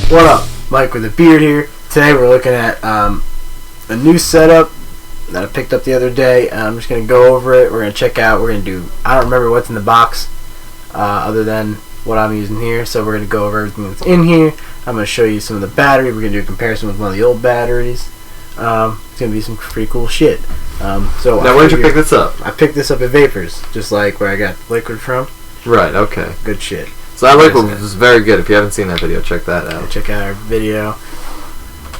What up? Mike with a beard here. Today we're looking at a new setup that I picked up the other day. I'm just going to go over it. We're going to check out. We're going to do, I don't remember what's in the box other than what I'm using here. So we're going to go over everything that's in here. I'm going to show you some of the battery. We're going to do a comparison with one of the old batteries. It's going to be some pretty cool shit. So now where'd you pick this up? I picked this up at Vapors, just like where I got liquid from. Right, okay. Good shit. So that liquid was very good. If you haven't seen that video, check that out. Yeah, check out our video.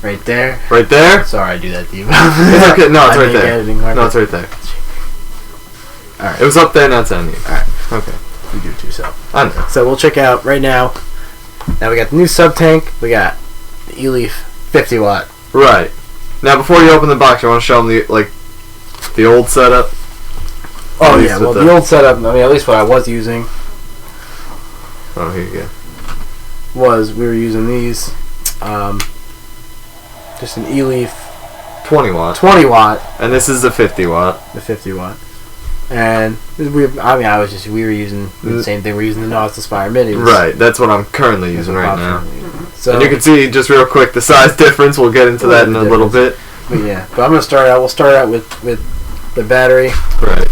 Right there. Right there? Sorry I do that to you. It's okay. No, it's right there. No, it's right there. Alright. It was up there, now it's on you. Alright. Okay. You do it to yourself. I know. So we'll check out right now. Now we got the new Subtank. We got the eLeaf 50 watt. Right. Now before you open the box, I want to show them the old setup. Oh yeah, well the old setup, I mean at least what I was using. Oh, here you go. Was we were using these, just an eLeaf 20 watt. 20 watt. And this is the 50 watt. The 50 watt. And we were using the same thing. We're using the Nautilus Aspire Minis. Right, that's what I'm currently using right now. So, and you can see just real quick the size difference. We'll get into that in a little bit. But yeah, but I'm gonna start out. We'll start out with the battery. Right.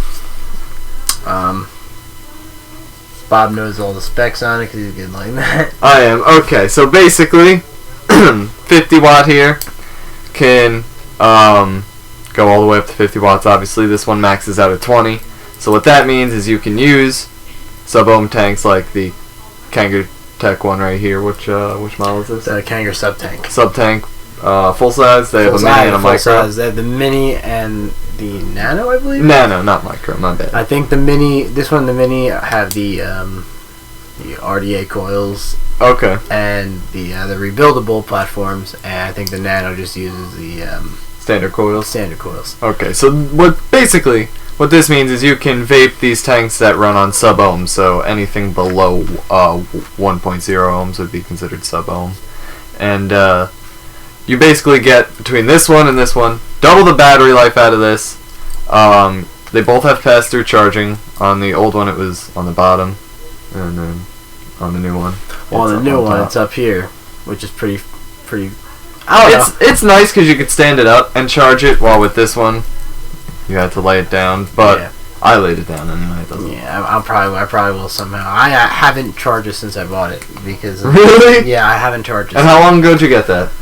Bob knows all the specs on it because he's getting like that. I am. Okay, so basically, 50 watt here can go all the way up to 50 watts. Obviously, this one maxes out at 20. So what that means is you can use sub-ohm tanks like the Kanger Tech one right here. Which model is this? The Kanger Subtank. Subtank, full size. They have a mini and a micro. Size. They have the mini and the nano, I believe. Nano, not micro. My bad. I think the mini. This one, the mini, have the RDA coils. Okay. And the rebuildable platforms, and I think the nano just uses the standard coils. Standard coils. Okay, so what this means is you can vape these tanks that run on sub-ohm, so anything below 1.0 ohms would be considered sub-ohm. And you basically get, between this one and this one, double the battery life out of this. They both have pass-through charging. On the old one it was on the bottom, and then on the new one, well, on the new one it's up here, which is pretty. It's nice because you could stand it up and charge it, while with this one you had to lay it down. But yeah. I laid it down anyway. It doesn't. Yeah, I probably will somehow. I haven't charged it since I bought it because really. Yeah, I haven't charged it. And how long ago did you get that?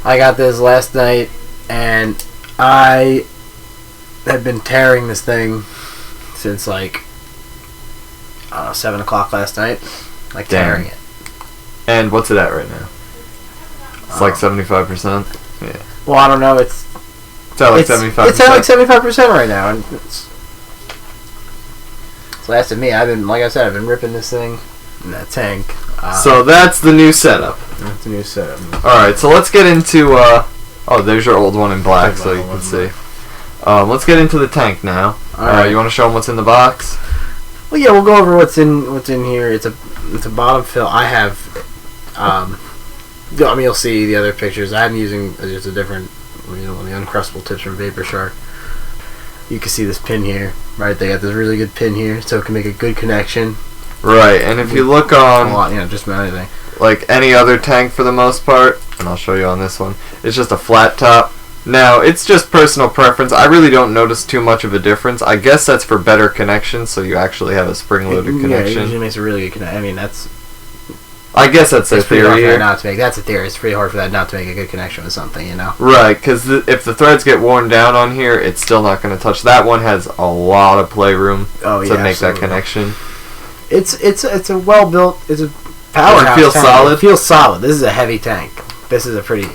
I got this last night, and I have been tearing this thing since like 7 o'clock last night. Like tearing it. And what's it at right now? It's like 75%. Yeah. Well, I don't know. It's at like 75%. It's at like 75% right now, and it's lasted me. I've been ripping this thing in that tank. So that's the new setup. That's the new setup. All right. So let's get into. Oh, there's your old one in black, so you can see. Let's get into the tank now. All right. You want to show them what's in the box? Well, yeah, we'll go over what's in here. It's a bottom fill. I have. You'll see the other pictures. I'm using just a different, the uncrustable tips from Vapor Shark. You can see this pin here, right? They got this really good pin here, so it can make a good connection. Right, and if you look on, just about anything, like any other tank for the most part, and I'll show you on this one, it's just a flat top. Now, it's just personal preference. I really don't notice too much of a difference. I guess that's for better connection, so you actually have a spring-loaded connection. Yeah, it usually makes a really good connection. I mean, I guess that's their theory here. That's a theory. It's pretty hard for that not to make a good connection with something, Right, because if the threads get worn down on here, it's still not going to touch. That one has a lot of playroom to make that connection. It's a well-built, it's a powerhouse. It feels solid? It feels solid. This is a heavy tank. This is a pretty,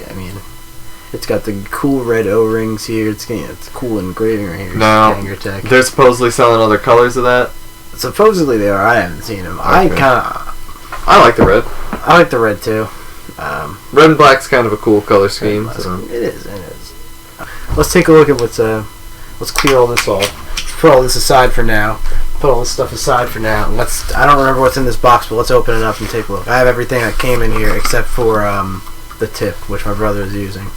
it's got the cool red O-rings here. It's cool engraving right here. Now, they're supposedly selling other colors of that? Supposedly they are. I haven't seen them. Okay. I like the red. I like the red too. Red and black's kind of a cool color scheme. So. It is. Let's take a look at let's clear all this off. Put all this aside for now. Put all this stuff aside for now. I don't remember what's in this box, but let's open it up and take a look. I have everything that came in here except for the tip, which my brother is using.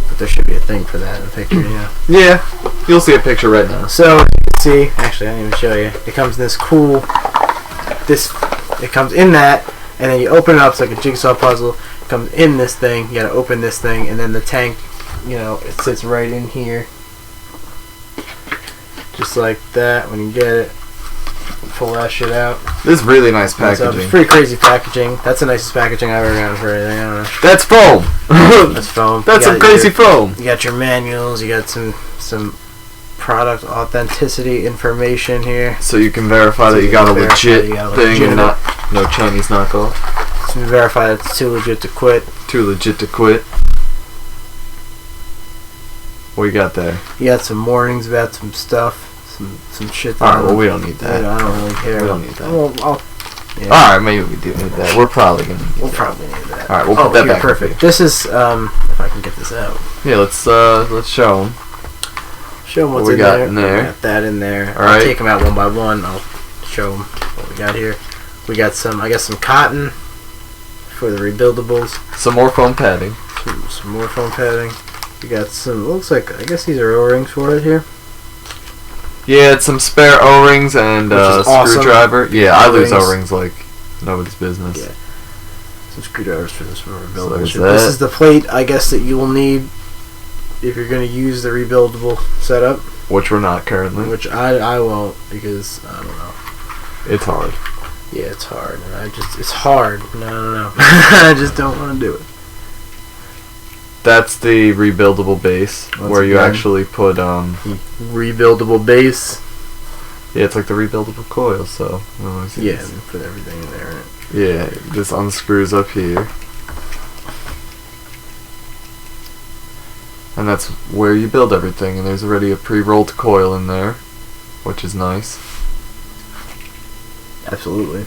But there should be a thing for that in the picture, Yeah, you'll see a picture right now. So, you can see, actually I didn't even show you. It comes in this cool, it comes in that, and then you open it up. It's like a jigsaw puzzle. It comes in this thing. You gotta open this thing, and then the tank, you know, it sits right in here, just like that. When you get it, pull that shit out. This is really nice packaging. It's pretty crazy packaging. That's the nicest packaging I've ever gotten for anything. I don't know. That's foam. That's foam. That's some crazy foam. You got your manuals. You got some product authenticity information here. So you can verify that you got a legit thing and not no Chinese knockoff. So you verify that it's too legit to quit. Too legit to quit. What you got there? You got some warnings about some stuff. Some shit. Alright, well we don't need that. I don't really care. We don't need that. Well, yeah. Alright, maybe we do need that. We're probably gonna need that. Probably need that. Alright, we'll put that back. Perfect. This is if I can get this out. Yeah, let's show them. Show them what's what we got in there. in there. Got that in there. All I'll right. take them out one by one. I'll show them what we got here. We got some cotton for the rebuildables. Some more foam padding. Some more foam padding. We got some. Looks like I guess these are O-rings for it here. Yeah, it's some spare O-rings and screwdriver. Awesome. Yeah, I lose O-rings like nobody's business. Yeah. Some screwdrivers for this rebuildable. So This is the plate, I guess, that you will need if you're going to use the rebuildable setup. Which we're not currently. Which I won't, because I don't know. It's hard. Yeah, it's hard, and it's hard. No. I just don't want to do it. That's the rebuildable base, where you actually put rebuildable base. Yeah, it's like the rebuildable coil. So yeah, put everything in there. Right? Yeah, this unscrews up here, and that's where you build everything. And there's already a pre-rolled coil in there, which is nice. Absolutely.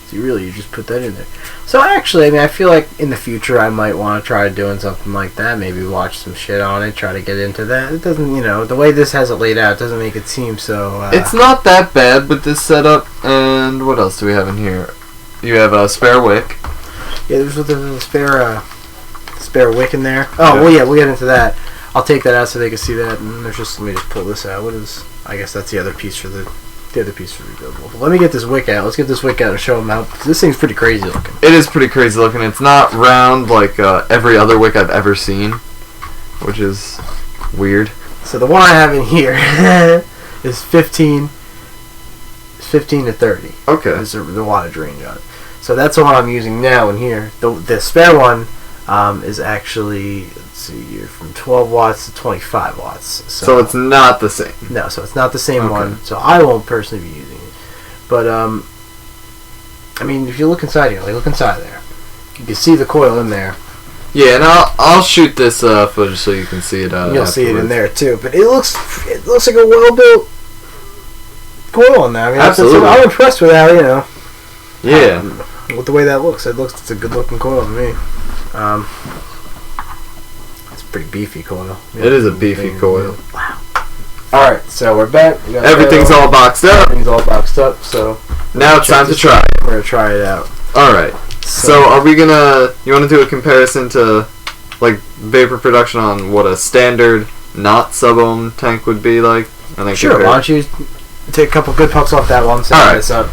So you just put that in there. So actually, I mean, I feel like in the future I might want to try doing something like that. Maybe watch some shit on it, try to get into that. It doesn't, the way this has it laid out, it doesn't make it seem so... It's not that bad with this setup. And what else do we have in here? You have a spare wick. Yeah, there's a spare wick in there. Oh, yeah. Well, yeah, we'll get into that. I'll take that out so they can see that. And let me just pull this out. I guess that's the other piece for the rebuildable. But let me get this wick out. Let's get this wick out and show them how. This thing's pretty crazy looking. It is pretty crazy looking. It's not round like every other wick I've ever seen, which is weird. So the one I have in here is 15 to 30. Okay. Is the wattage range on it. So that's the one I'm using now in here. The spare one is actually, let's see here, from 12 watts to 25 watts. So it's not the same. No, so it's not the same one. So I won't personally be using it. But, I mean, if you look inside here, look inside there. You can see the coil in there. Yeah, and I'll shoot this footage so you can see it. You'll see it in there too. But it looks like a well-built coil in there. I mean, absolutely. I'm impressed with that. Yeah. With the way that looks, it's a good-looking coil to me. It's a pretty beefy coil. It is a beefy coil. Wow. Alright, so we're back. Everything's all boxed up. Everything's all boxed up, so... Now it's time to try it. We're going to try it out. Alright. So are we going to... You want to do a comparison to, like, vapor production on what a standard, not sub-ohm tank would be like? Sure, why don't you take a couple good puffs off that one, set this up.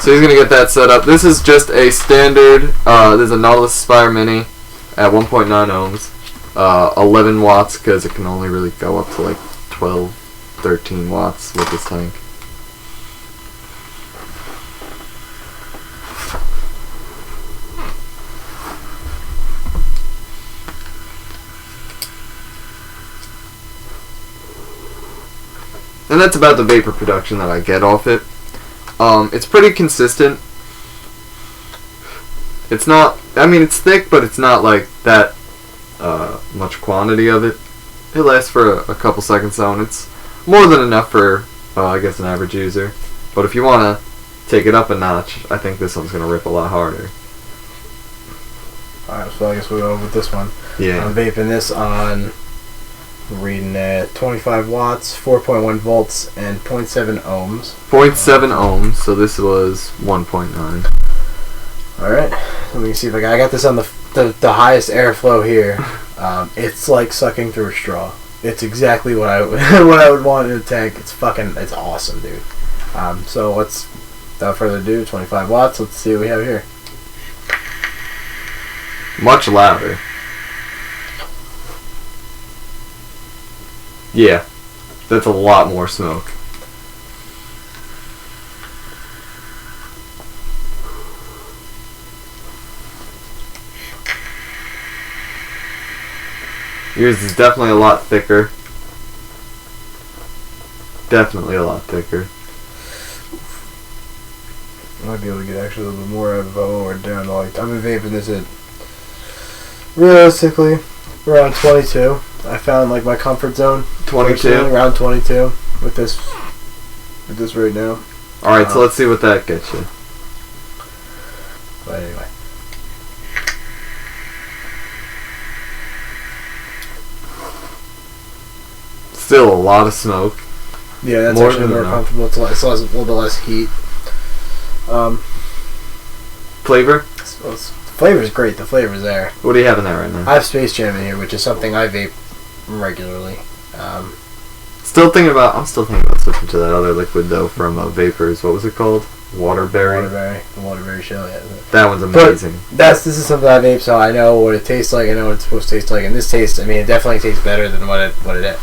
So he's going to get that set up. This is just a standard, this is a Nautilus Aspire Mini at 1.9 ohms. 11 watts, because it can only really go up to like 12, 13 watts with this tank. And that's about the vapor production that I get off it. It's pretty consistent. It's not, I mean, it's thick, but it's not like that much quantity of it. It lasts for a couple seconds though, and it's more than enough for, I guess, an average user. But if you want to take it up a notch, I think this one's going to rip a lot harder. Alright, so I guess we'll go with this one. Yeah. I'm vaping this on, reading at 25 watts, 4.1 volts, and 0.7 ohms. 0.7 ohms, so this was 1.9. Alright, let me see if I got this on the highest airflow here. It's like sucking through a straw. It's exactly what I would want in a tank. It's awesome, dude. So without further ado, 25 watts. Let's see what we have here. Much louder. Yeah, that's a lot more smoke. Yours is definitely a lot thicker. Definitely a lot thicker. I might be able to get actually a little bit more out of lower down. Like I've been vaping this at realistically around 22. I found like my comfort zone. 22. Around 22 with this right now. All right, so let's see what that gets you. But anyway. Still a lot of smoke. Yeah, that's More actually than more enough. comfortable. It's a little bit less heat. Flavor? Flavor's great. The flavor's there. What do you have in that right now? I have Space Jam in here, which is something I vape regularly. I'm still thinking about switching to that other liquid though from Vapors. What was it called? Waterberry. The Waterberry shell. Yeah. That one's amazing. But this is something I vape, so I know what it tastes like. I know what it's supposed to taste like, and this tastes. I mean, it definitely tastes better than the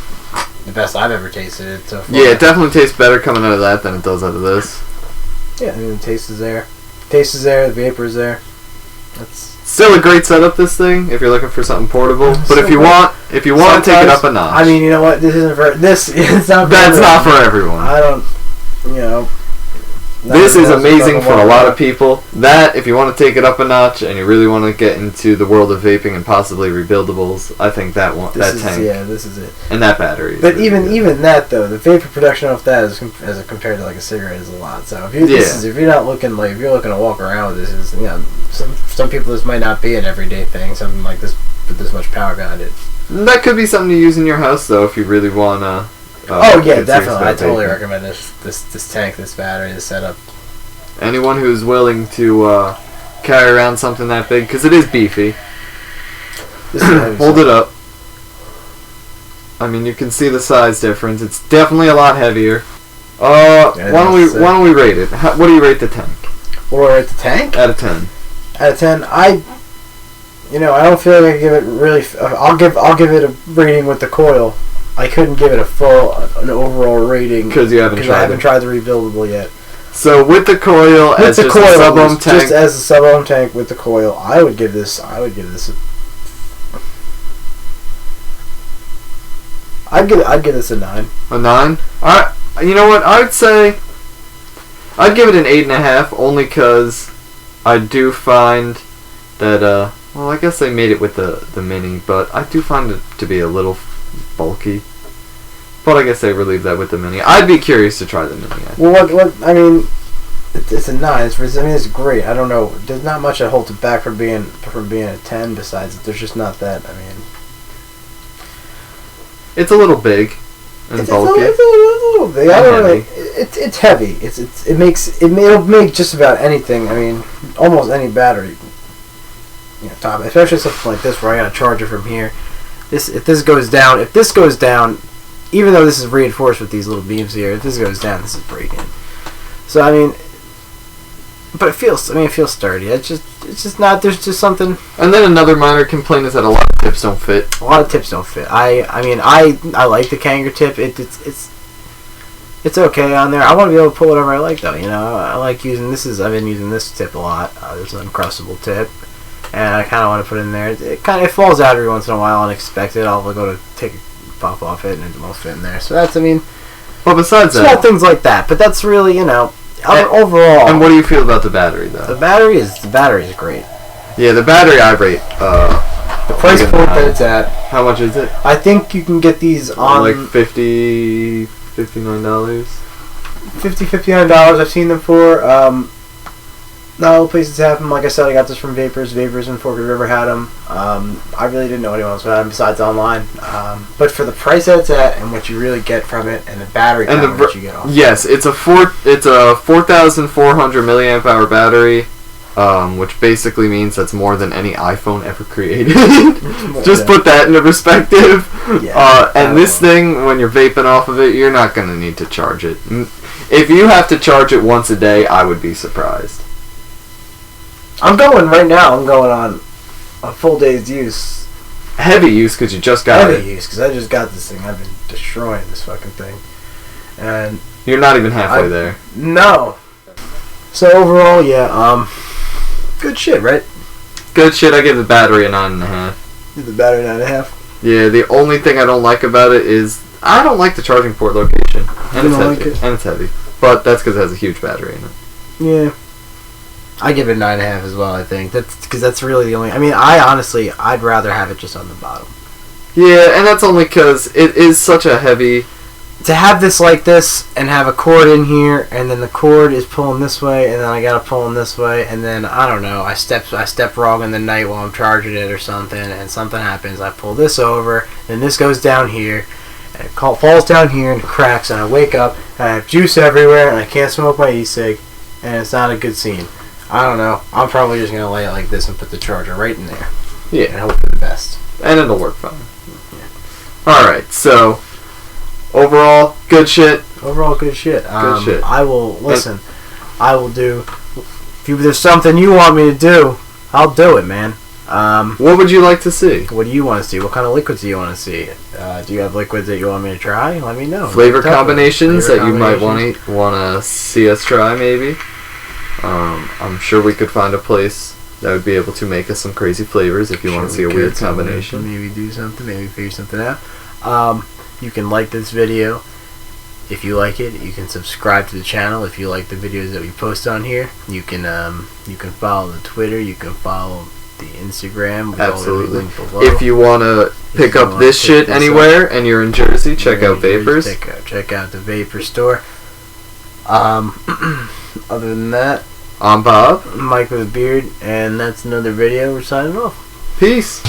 best I've ever tasted it so far. Yeah, it definitely tastes better coming out of that than it does out of this. Yeah, I mean, the taste is there. The vapor is there. That's still a great setup. This thing, if you're looking for something portable, but if you want to take it up a notch. I mean, you know what? This isn't for this. It's not. For That's everyone. not for everyone. I don't. You know. This is amazing for a lot of people. That, if you want to take it up a notch and you really want to get into the world of vaping and possibly rebuildables, I think that tank. Yeah, this is it. And that battery. But really even that though, the vapor production off that is as compared to like a cigarette is a lot. So if you're not looking like if you're looking to walk around with this, some people this might not be an everyday thing. Something like this with this much power behind it. That could be something to use in your house though, if you really want to. Definitely. I totally recommend this tank, this battery, this setup. Anyone who's willing to carry around something that big, because it is beefy. Hold it up. I mean, you can see the size difference. It's definitely a lot heavier. Why don't we rate it? What do you rate the tank? What do I rate the tank? Out of 10. Out of 10, I don't feel like I give it really. I'll give it a rating with the coil. I couldn't give it an overall rating because I haven't tried the rebuildable yet. So with the coil a sub-ohm tank, just as a sub-ohm tank with the coil, I'd give this a 9. A 9? Alright, you know what? I'd give it an 8.5 only because I do find that I guess they made it with the mini, but I do find it to be a little bulky. But I guess they relieved that with the mini. I'd be curious to try the mini. Well, I mean, it's a 9. It's great. I don't know. There's not much that holds it back from being a 10. Besides, there's just not that. I mean, it's a little big and bulky. It's a little big. I don't know. It's heavy. It'll make just about anything. I mean, almost any battery. Top, especially something like this where I gotta charge it from here. If this goes down, even though this is reinforced with these little beams here, if this goes down, this is breaking. So I mean, but it feels sturdy. It's just not. There's just something. And then another minor complaint is that a lot of tips don't fit. A lot of tips don't fit. I like the Kanger tip. It's okay on there. I want to be able to put whatever I like though. I like using this. I've been using this tip a lot. This is an uncrustable tip. And I kind of want to put it in there. It falls out every once in a while, unexpected. I'll go to take a pop off it, and it won't fit in there. So that's, well, besides small things like that. But that's really, overall. And what do you feel about the battery, though? The battery is great. Yeah, the battery I rate. The price point that it's at. How much is it? I think you can get these on like $59. $59. I've seen them for. Not all places have them. Like I said, I got this from Vapors. Vapors and Forked River had them. I really didn't know anyone else had them besides online. But for the price that it's at and what you really get from it, and the battery power that you get off. Yes, it's a 4,400 milliamp hour battery, which basically means that's more than any iPhone ever created. Just put that into perspective. Yeah, and this thing, when you're vaping off of it, you're not going to need to charge it. If you have to charge it once a day, I would be surprised. I'm going on a full day's use. Heavy use because you just got Heavy it. use because I just got this thing. I've been destroying this fucking thing, and You're not even halfway there. No. So overall, yeah, good shit, right? Good shit. I give the battery a 9.5. The battery 9.5. Yeah, the only thing I don't like about it is I don't like the charging port location, and You it's don't heavy. like it? And it's heavy, but that's because it has a huge battery in it. Yeah. I give it 9.5 as well. I think that's because that's really the only. I mean, I'd rather have it just on the bottom. Yeah, and that's only because it is such a heavy. To have this like this and have a cord in here, and then the cord is pulling this way, and then I gotta pull in this way, and then I don't know. I step wrong in the night while I'm charging it or something, and something happens. I pull this over, and this goes down here, and it falls down here and cracks, and I wake up and I have juice everywhere, and I can't smoke my e-cig, and it's not a good scene. I don't know. I'm probably just gonna lay it like this and put the charger right in there. Yeah, And hope for the best. and it'll work fine. Yeah. All right, so overall, good shit. Overall, good shit. Good shit. I will listen. I will do. If there's something you want me to do, I'll do it, man. What would you like to see? What do you want to see? What kind of liquids do you want to see? Do you have liquids that you want me to try? Let me know. Flavor combinations Flavor that you might combinations. want to see us try, maybe. I'm sure we could find a place that would be able to make us some crazy flavors if you want to see a weird combination. Maybe do something. Maybe figure something out. You can like this video if you like it. You can subscribe to the channel if you like the videos that we post on here. You can follow the Twitter. You can follow the Instagram. With Absolutely. All the link below. If you want to pick you up wanna this pick shit this anywhere and you're in Jersey, check out Vapors. Check out the Vapor store. Other than that, I'm Bob. Mike with a beard, and that's another video. We're signing off. Peace.